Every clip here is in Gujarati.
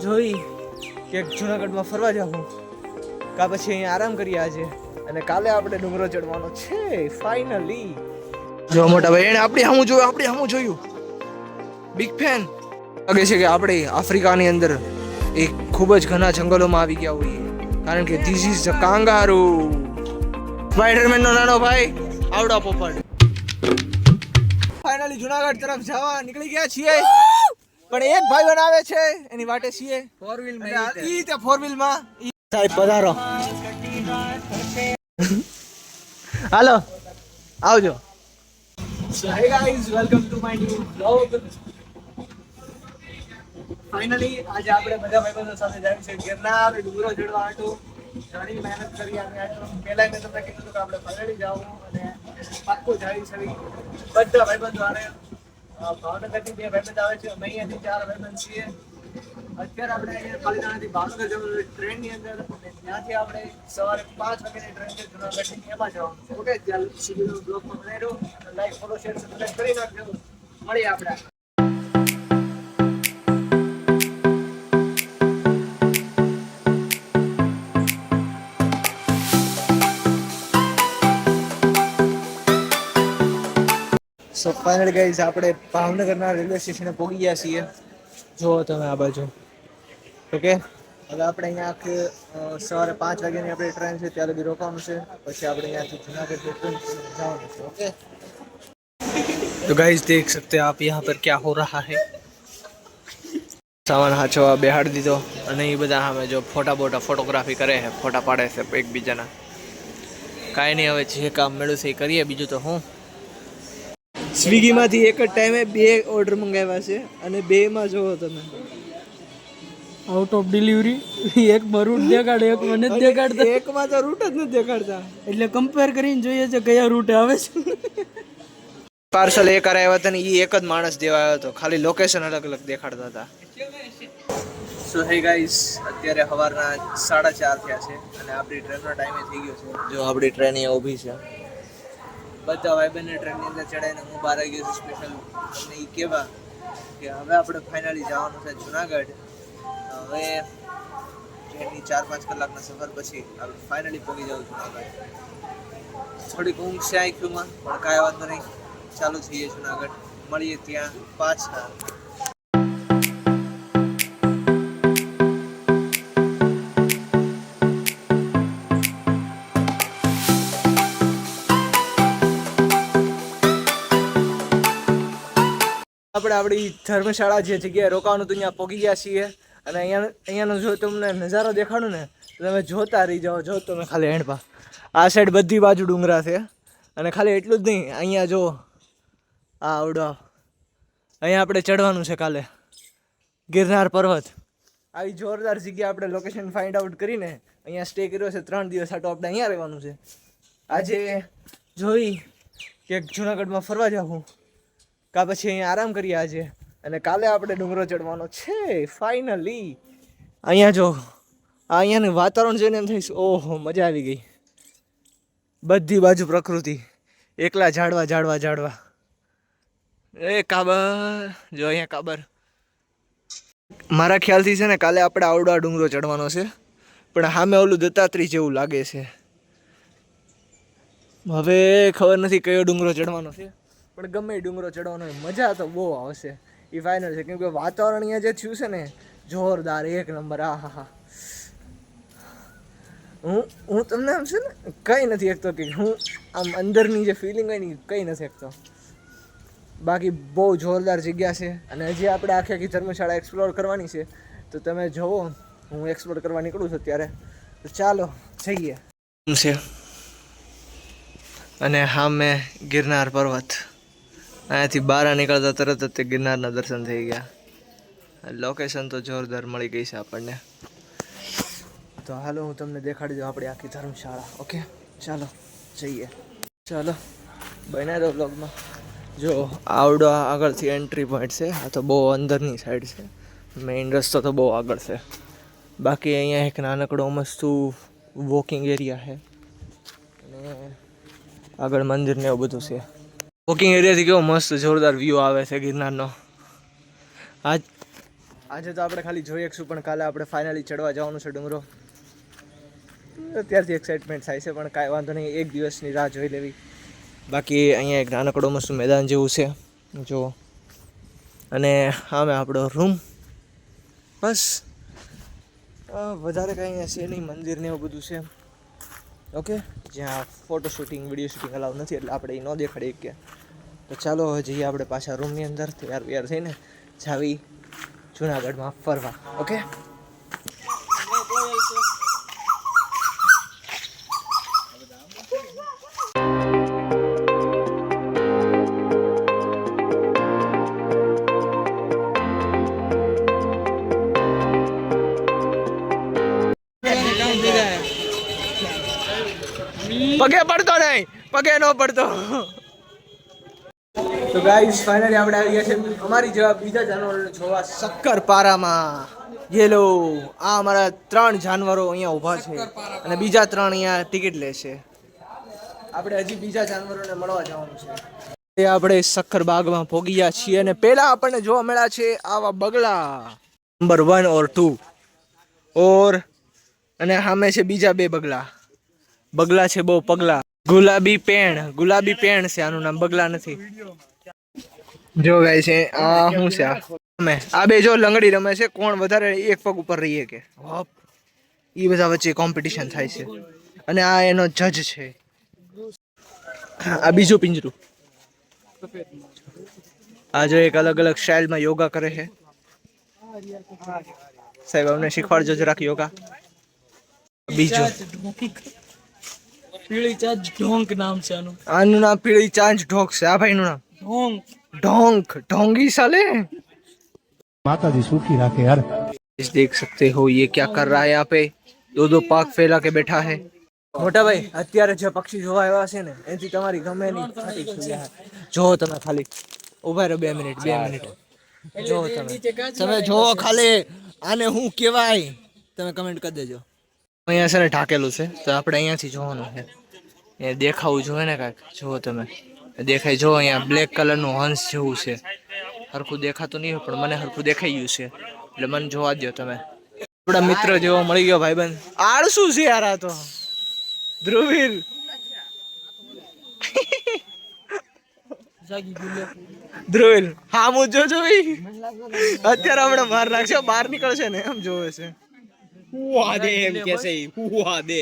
જોઈ કે જુનાગઢમાં ફરવા જાઉં કા પછી અહીંયા આરામ કરીએ આજે અને કાલે આપણે ડુંગરો ચડવાનો છે ફાઇનલી. જો મોટા ભાઈ એને આપણે સામું જોયું બિગ ફેન લાગે છે કે આપણે આફ્રિકાની અંદર એક ખૂબ જ ઘણા જંગલોમાં આવી ગયા હોઈએ, કારણ કે this is the kangaroo. Spiderman નો નાનો ભાઈ આવડા પોપટ. ફાઇનલી જુનાગઢ તરફ જવા નીકળી ગયા છીએ, પણ એક ભાઈ બનાવે છે એની વાટે છીએ ફોર વ્હીલ માં. સાહેબ પધારો. હાલો આવજો. So hey guys, welcome to my new vlog. Finally આજે આપણે બધા ભાઈબંધો સાથે જાય છે ગિરનાર ડુંગરો ચડવા હાટુ. ઘણી મહેનત કરી અમે આટલો. પહેલા મેં તમને કીધું કે આપણે ફરડી જાવું અને પાક્કો જાય છે બધા ભાઈબંધો. આને ભાવનગરથી 2 ભાઈબંધ આવે છે, અમે અહીંયાથી 4 ભાઈબંધ છીએ. અત્યારે આપણે અહીંયા પાલીતાણાથી ભાવનગર જવાનું ટ્રેનની અંદર, અને ત્યાંથી આપણે સવારે 5 વાગ્યાની ટ્રેન છે જુનાગઢની, એમાં જવાનું છે. ઓકે, ત્યાં સુધી બ્લોગમાં બનાવી રહો, લાઈક ફોલો શેર સબસ્ક્રાઇબ કરી નાખજો. મળીએ આપણે. સો ફાઇનલી ગાઈઝ આપણે ભાવનગરના રેલવે સ્ટેશને પહોંચી ગયા છીએ. જો તમે આ બાજુ. ઓકે, હવે આપણે અહીંયા સવારે 5 વાગ્યાની આપણી ટ્રેન છે, ત્યાં લગી રોકાવાનું છે. પછી આપણે અહીંયાથી જુનાગઢ જવાનું છે. ओके, तो गाइस देख सकते हैं आप यहाँ पर क्या हो रहा है. સામાન હાચવા બેહાડી દીધો અને એ બધા સામે જો ફોટોગ્રાફી કરે છે, ફોટા પાડે છે એકબીજાના. કાંઈ નહીં, હવે જે કામ મળ્યું છે એ કરીએ, બીજું તો હું. સ્વિગીમાંથી એક જ ટાઈમે 2 ઓર્ડર મંગાવ્યા છે અને 2માં જોવો તમે આઉટ ઓફ ડિલિવરી. એકમાં રૂટ દેખાડે, એકમાં નથી દેખાડતા. એકમાં તો રૂટ જ નથી દેખાડતા, એટલે કમ્પેર કરીને જોઈએ છે કયા રૂટ આવે છે. પાર્સલ એક આવ્યા હતા ને એ એક જ માણસ દેવા આવ્યો હતો, ખાલી લોકેશન અલગ અલગ દેખાડતા હતા. સો હે ગાઈસ, અત્યારે સવારના 4:30 થયા છે અને આપણી ટ્રેનનો ટાઈમે થઈ ગયો છે. જો આપણી ટ્રેન અહીંયા ઊભી છે, બધા ભાઈબંધને ટ્રેનની અંદર ચડાવીને હું બહાર આવી ગયો છું સ્પેશિયલ તમને એ કહેવા કે હવે આપણે ફાઇનલી જવાનું છે જુનાગઢ. હવે ટ્રેનની 4-5 કલાકના સફર પછી આપણે ફાઇનલી પહોંચી જવું જુનાગઢ. થોડીક ઊંઘ છે આંખમાં, પણ કાંઈ વાંધો નહીં, ચાલુ થઈએ જુનાગઢ. મળીએ ત્યાં પાછા. આપણે આપણી ધર્મશાળા જે જગ્યાએ રોકાવાનું હતું ત્યાં પહોંચી ગયા છીએ અને અહીંયાનો જો તમને નજારો દેખાડું ને તો તમે જોતા રહી જાઓ. જો તમે ખાલી એન્ડમાં આ સાઈડ બધી બાજુ ડુંગરા છે અને ખાલી એટલું જ નહીં, અહીંયા જો આ આવડો અહીંયા આપણે ચડવાનું છે કાલે ગિરનાર પર્વત. આવી જોરદાર જગ્યા આપણે લોકેશન ફાઇન્ડ આઉટ કરીને અહીંયા સ્ટે કર્યો છે 3 દિવસ આટો આપણે અહીંયા રહેવાનું છે. આજે જોઈ કે જુનાગઢમાં ફરવા જાઉં કા પછી અહીંયા આરામ કરીએ આજે અને કાલે આપણે ડુંગરો ચડવાનો છે ફાઇનલી. અહીંયા જો અહીંયાનું વાતાવરણ જોઈને એમ થઈશ ઓહો મજા આવી ગઈ. બધી બાજુ પ્રકૃતિ, એકલા ઝાડવા. એ કાબર જો અહીંયા કાબર. મારા ખ્યાલથી છે ને કાલે આપણે આવડો ડુંગરો ચડવાનો છે, પણ સામે ઓલું દત્તાત્રેય જેવું લાગે છે. હવે ખબર નથી કયો ડુંગરો ચડવાનો છે, પણ ગમે એ ડુંગરો ચડવાનો હોય મજા તો બહુ આવશે. એ ફાઇનલ છે, કેમ કે વાતાવરણ અહીંયા જે થયું છે ને જોરદાર, 1 નંબર. આ હા હા, હું તમને આમ છે ને કંઈ નથી શકતો કે હું આમ અંદરની જે ફિલિંગ હોય ને કંઈ નથી શકતો. બાકી બહુ જોરદાર જગ્યા છે અને હજી આપણે આખી ધર્મશાળા એક્સપ્લોર કરવાની છે. તો તમે જુઓ, હું એક્સપ્લોર કરવા નીકળું છું અત્યારે, તો ચાલો જઈએ. છે અને હા મેં ગિરનાર પર્વત. અહીંયાથી બહાર નીકળતા તરત જ તે ગિરનારના દર્શન થઈ ગયા. લોકેશન તો જોરદાર મળી ગઈ છે આપણને. તો હાલો હું તમને દેખાડી દઉં આપણી આખી ધર્મશાળા. ઓકે ચાલો જઈએ. ચાલો બનાવી દો બ્લોગમાં. જો આવડો આગળથી એન્ટ્રી પોઈન્ટ છે. આ તો બહુ અંદરની સાઈડ છે, મેઇન રસ્તો તો બહુ આગળ છે. બાકી અહીંયા એક નાનકડો મસ્તું વોકિંગ એરિયા છે અને આગળ મંદિર ને એવું બધું છે. વોકિંગ એરિયાથી કેવો મસ્ત જોરદાર વ્યૂ આવે છે ગિરનારનો. આજે તો આપણે ખાલી જોઈ શકશું, પણ કાલે આપણે ફાઇનલી ચડવા જવાનું છે ડુંગરો. અત્યારથી એક્સાઇટમેન્ટ થાય છે, પણ કાંઈ વાંધો નહીં, એક દિવસની રાહ જોઈ લેવી. બાકી અહીંયા એક નાનકડો મસ્ત મેદાન જેવું છે જો, અને આમે આપણો રૂમ. બસ વધારે કાંઈ અહીંયા છે નહીં, મંદિર ને એવું બધું છે. ઓકે, જ્યાં ફોટો શૂટિંગ વિડીયો શૂટિંગ અલાઉ નથી, એટલે આપણે એ ન દેખાડીએ કે. તો ચાલો હવે જઈએ આપણે પાછા રૂમની અંદર, તૈયાર થઈને જાવી જુનાગઢમાં ફરવા. ઓકે, પગે પડતો નહીં, પગે ન પડતો. તો ગાઈસ ફાઇનલી આપણે આવી ગયા છે અમારી જેવા બીજા જાનવરોને જોવા શક્કરપારામાં. યેલો આ અમારા 3 જાનવરો અહીંયા ઊભા છે, અને બીજા 3 અહીંયા ટિકિટ લે છે. આપણે હજી બીજા જાનવરોને મળવા જવાનું છે. એ આપણે શક્કરબાગમાં પહોંચી ગયા છીએ, અને પહેલા આપણને જોવા મળ્યા છે આવા બગલા નંબર 1 ઓર 2 ઓર, અને સામે છે બીજા 2 બગલા. બગલા છે બહુ પગલા. ગુલાબી પેણ છે આનું નામ, બગલા નથી. જો ગાય છે આ શું છે, આ 2 જો લંગડી રમે છે, કોણ વધારે એક પગ ઉપર રહીએ કે. એ બધા વચ્ચે કોમ્પિટિશન થાય છે, અને આ એનો જજ છે. આ બીજું પિંજરું. આ જો એક અલગ અલગ સ્ટાઇલમાં યોગા કરે છે. સાહેબ અમને શીખવાડજો જરાક યોગા. બીજું પીળી ચાંચ ઢોંક નામ છે આનું. આનું નામ પીળી ચાંચ ઢોંક છે. આ ભાઈનું નામ ढोंग, ढोंगी साले. माता दी सूखी रखे यार. इस देख सकते हो ये क्या कर रहा है यहाँ पे, 2 पाक फैला के बैठा है. મોટા ભાઈ અત્યારે જે પક્ષી જોવા આવ્યા છે ને, એથી તમારી ગમે નહીં ફાટી ગયા. જો તમે ખાલી ઉભા રહો 2 મિનિટ. જો તમે જોવો ખાલી, આને શું કહેવાય તમે કમેન્ટ કરી દેજો. અહીંયા છે ને ઢાકેલું છે, તો આપણે અહીંયાથી જોવાનું છે. એ દેખાવું જોઈએ ને કાંઈક. જુઓ તમે, દેખાય જો અહીંયા બ્લેક કલરનું હંસ જેવું છે. હરખું દેખાતું નહીં, પણ મને હરખું દેખાઈ ગયું છે, એટલે મને જોવા દો તમે. આપણા મિત્ર જેવો મળી ગયો ભાઈબંધ. આળસુ છે યાર આ તો. ધ્રુવીર ધ્રુવીર હા હું જોજો અત્યારે હમણાં બહાર નાખશે, બહાર નીકળશે ને એમ જોવે છે. હુઆ દે એમ કે છે, હુઆ દે.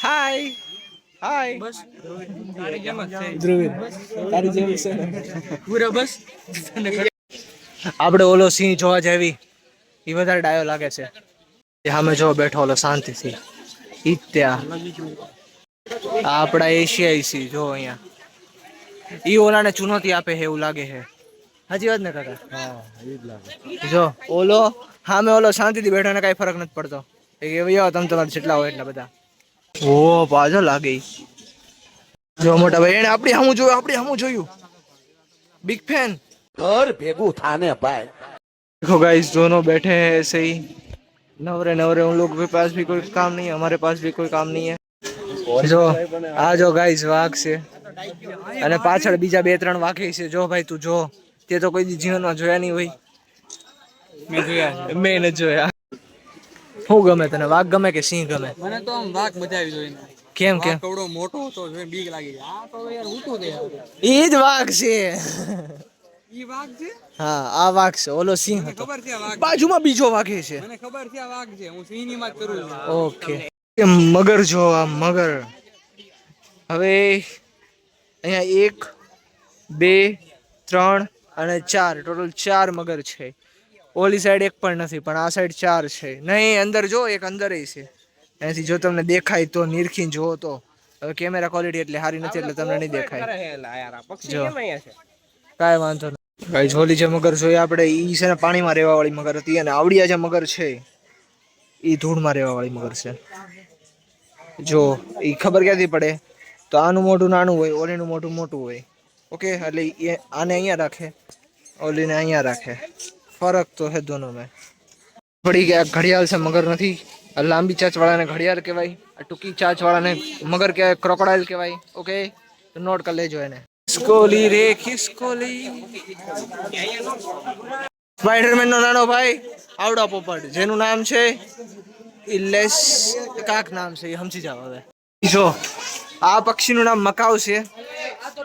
હાય હાય. બસ ધ્રુવીર તારી જેવી છે ને પૂરા. બસ આપણે ઓલો સિંહ જોવા જાવી, એ વધારે ડાયો લાગે છે. સામે જો બેઠો ઓલો શાંતિથી. આપડા એશિયાઈ સિંહ જો અહીંયા, ઈ ઓલાને ચુનૌતી આપે છે એવું લાગે છે. સાચી વાત ને કાકા? જો ઓલો સામે ઓલો શાંતિથી બેઠો ને કઈ ફરક નથી પડતો. તમે તમારે જેટલા હોય એટલા બધા. ઓ પાછો લાગે. જો મોટા ભાઈ એને આપણી સામું જોયું. बिग फैन घर भेगू थाने भाई. देखो गाइस दोनों बैठे हैं ऐसे ही नवरे नवरे. उन लोग के पास भी कोई काम नहीं है, हमारे पास भी कोई काम नहीं है. जो आ जो गाइस वाघ છે, અને પાછળ બીજા 2-3 વાઘી છે. જો ભાઈ તું જો, તે તો કોઈ જીવનમાં જોયા નહીં હોય. મેં નથી જોયા. શું ગમે તને, વાઘ ગમે કે સિંહ ગમે? મને તો આમ વાઘ મજા આવી જોઈને. કેમ થોડો મોટો હતો જોઈને બીક લાગી. આ તો યાર ઊંટો દે. એ જ વાઘ છે. ઈ વાઘ છે? હા આ વાઘ છે, ઓલો સિંહ હતો. ખબર છે વાઘ. બાજુમાં બીજો વાઘી છે. મને ખબર છે આ વાઘ છે, હું સિંહની વાત કરું છું. ઓકે. મગર જો આ મગર. હવે અહીંયા 1 2 3 અને 4 ટોટલ 4 મગર છે. ઓલી સાઈડ એક પણ નથી, પણ આ સાઈડ 4 છે. નહીં અંદર જો, એક અંદર છે. અહીંથી જો તમને દેખાય તો નિરખીને જોવો તો. હવે કેમેરા ક્વોલિટી એટલે સારી નથી, એટલે તમને નહીં દેખાય. જો કાંઈ વાંધો નહીં. ભાઈ જોલી જે મગર જોઈએ આપણે, ઈ છે ને પાણીમાં રહેવા વાળી મગર હતી, અને આવડિયા જે મગર છે ઈ ધૂળમાં રહેવા વાળી મગર છે. જો ઈ ખબર ક્યાંથી પડે, તો આનું મોઢું નાનું હોય, ઓલીનું મોઢું મોટું હોય. ઓકે, એટલે આને અહીંયા રાખે, ઓલીને અહીંયા રાખે. ફરક તો હે દોનો મેં. પડી ગયા ઘડિયાળ છે, મગર નથી. આ લાંબી ચાંચ વાળાને ઘડિયાળ કહેવાય, આ ટૂંકી ચાંચ વાળાને મગર કહેવાય, ક્રોકોડાઇલ કહેવાય. ઓકે, તો નોટ કરી લેજો એને. ખિસકોલી રે ખિસકોલી. સ્પાઈડરમેન નો નાનો ભાઈ આવડા પોપટ જેનું નામ છે ઇલેસ કાક નામ છે એ સમજી જાવ હવે જો આ પક્ષીનું નામ મકાઉ છે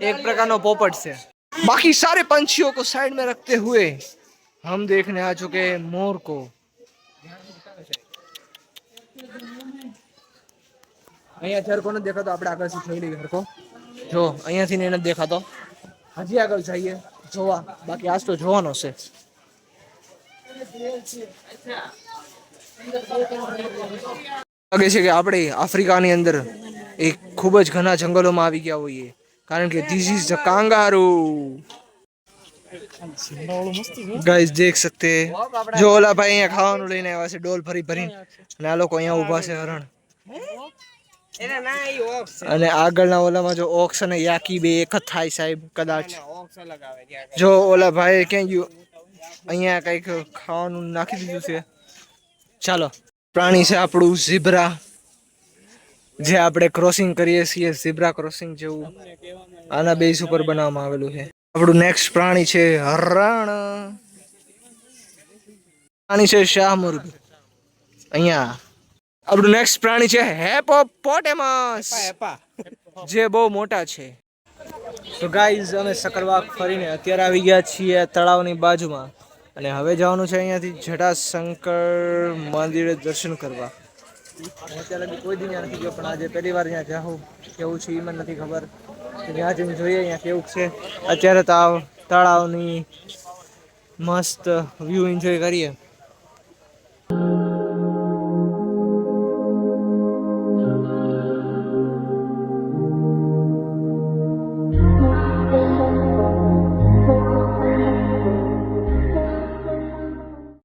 एक प्रकार નો પોપટ છે बाकी सारे पंछियों को साइड में रखते हुए हम देखने आ चुके हैं मोर को અહીંયા ઝરકો નથી દેખાતો આપણે આગળથી જોઈ લઈએ ઝરકો જો અહીંયાથી ને નથી દેખાતો હજી આગળ જઈએ જોવા બાકી આજ તો જોવાનો છે લાગે છે કે આપણે આફ્રિકાની અંદર એક ખૂબ જ ઘણા જંગલોમાં આવી ગયા હોઈએ કારણ કે this is the kangaroo guys દેખ सकते જો ઓલા ભાઈ અહીંયા ખાવાનું લઈને આવ્યા છે ડોલ ભરી ભરીને અને આ લોકો અહીંયા ઊભા છે હરણ અને આગળના ઓલામાં જો ઓક્સ અને યાકી બે એક જ થાય સાહેબ કદાચ જો ઓલા ભાઈ ક્યાં ગયું અહીંયા કંઈક ખાવાનું નાખી દીધું છે ચાલો પ્રાણી છે આપણું ઝીબ્રા જે આપણે ક્રોસિંગ કરીએ છીએ ઝીબ્રા ક્રોસિંગ જેવું આના બેઝ ઉપર બનાવવામાં આવેલું છે આપણું નેક્સ્ટ પ્રાણી છે હરણ પ્રાણી છે શાહમૃગ અહીંયા આપણું નેક્સ્ટ પ્રાણી છે હિપ્પોપોટેમસ જે બહુ મોટા છે તો ગાઈઝ અમે સકરવાગ ફરીને અત્યારે આવી ગયા છીએ તળાવની બાજુમાં અને હવે જવાનું છે અહીંયાથી જટાશંકર મંદિરે દર્શન કરવા હું અત્યારે કોઈ દી ત્યાં નથી ગયો પણ આજે પહેલી વાર ત્યાં જાઉં કેવું છે એ મને નથી ખબર ત્યાં જઈને જોઈએ અહીંયા કેવું છે અત્યારે તો તળાવની મસ્ત વ્યૂ એન્જોય કરીએ